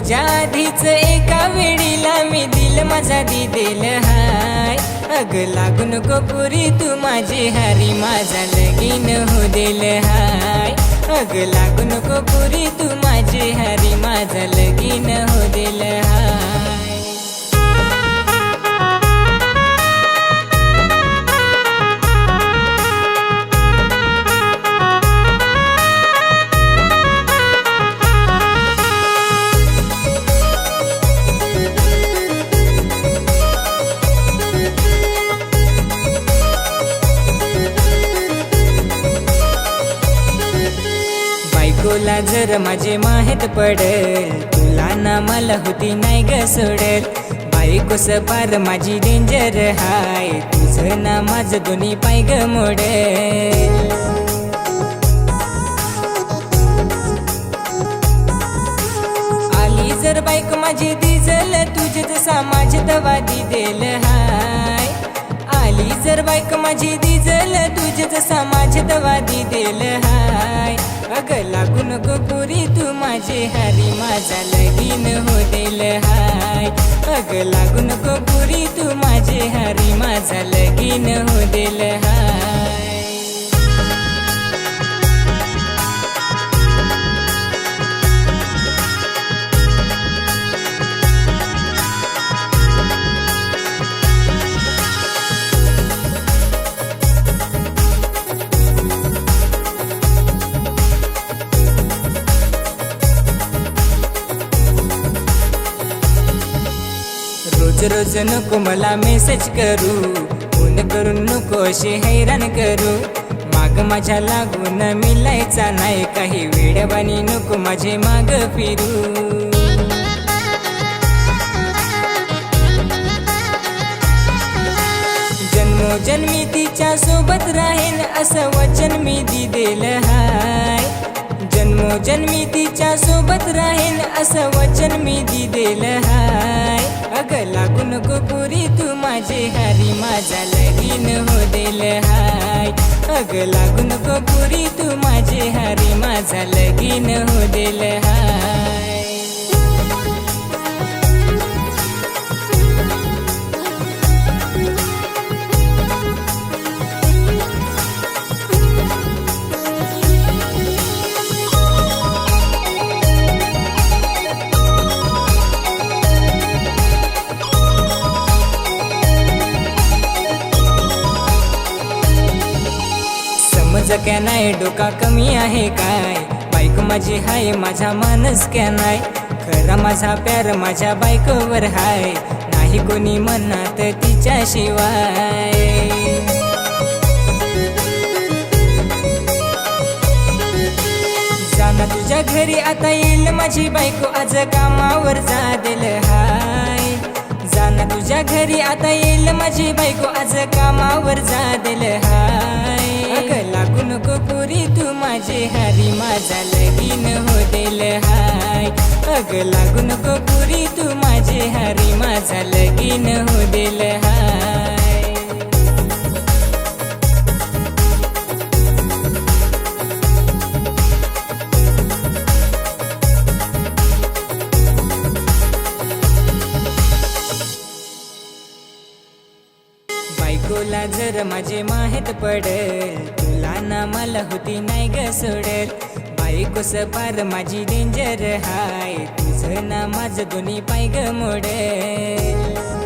तुझ्या आधीच एका वेळीला मी दिल माझा दिदेल हाय. अग लागू नको पुरी तू माझी हारी माझा लगीन हो देल हाय. अग लागू नको पुरी तू माझी हारी माझा लगीन हो देल हाय. बायकोला जर माझे माहित पडेल तुला ना मला होती नाही ग सोडेल. बायकोस पार माझी डेंजर हाय तुझं ना माझं दोन्ही पाय ग मोडेल. आली जर बायको माझी दिजल तुझे जसा माझे दवा दिदेल हाय. आली जर बायको माझी दिजल तुझे जसा माझे दवा दिदेल हाय. अग लागू नको पुरी तू माझी हारी माझा लगीन हो देल हाय. अग लागू नको पुरी तू माझी हारी माझा लगीन हो देल हाय. रोज रोज नको मला मेसेज करू फोन करून नको अशी हैराण करू. माग माझ्या लागून मिलायचा नाही काही वेड्यावानी नको माझे माग फिरू. जन्मोजन्मी तिच्या सोबत राहीन असं वचन मी दिदेल हाय. जन्मोजन्मी तिच्या सोबत राहीन असं वचन मी दिदेल हाय. अग लागू नको पुरी तू माझी हारी माझा लगीन हो देल हाय. अग लागू नको पुरी तू माझी हारी माझा लगीन हो देल हाय. समज क्या नाही डोका कमी आहे काय. बायको माझी हाय माझा मानस क्या नाही. खरा माझा प्यार माझ्या बायकोवर हाय नाही कोणी म्हणत तिच्याशिवाय. जाना तुझ्या घरी आता येईल माझी बायको आज कामावर जादेल हाय. जाना तुझ्या घरी आता येईल माझी बायको आज कामावर जादेल हाय. अग लागू नको पुरी तू माझी हारी माझा लगीन हो देल हाय. अग लागू नको पुरी तू माझी हारी माझा लगीन हो देल हाय. बायकोला जर माझे माहित पडेल तुला ना मला होती नाही ग सोडेल. बायकोस पार माझी डेंजर हाय तुझं ना माझं दोन्ही पाय ग मोडेल.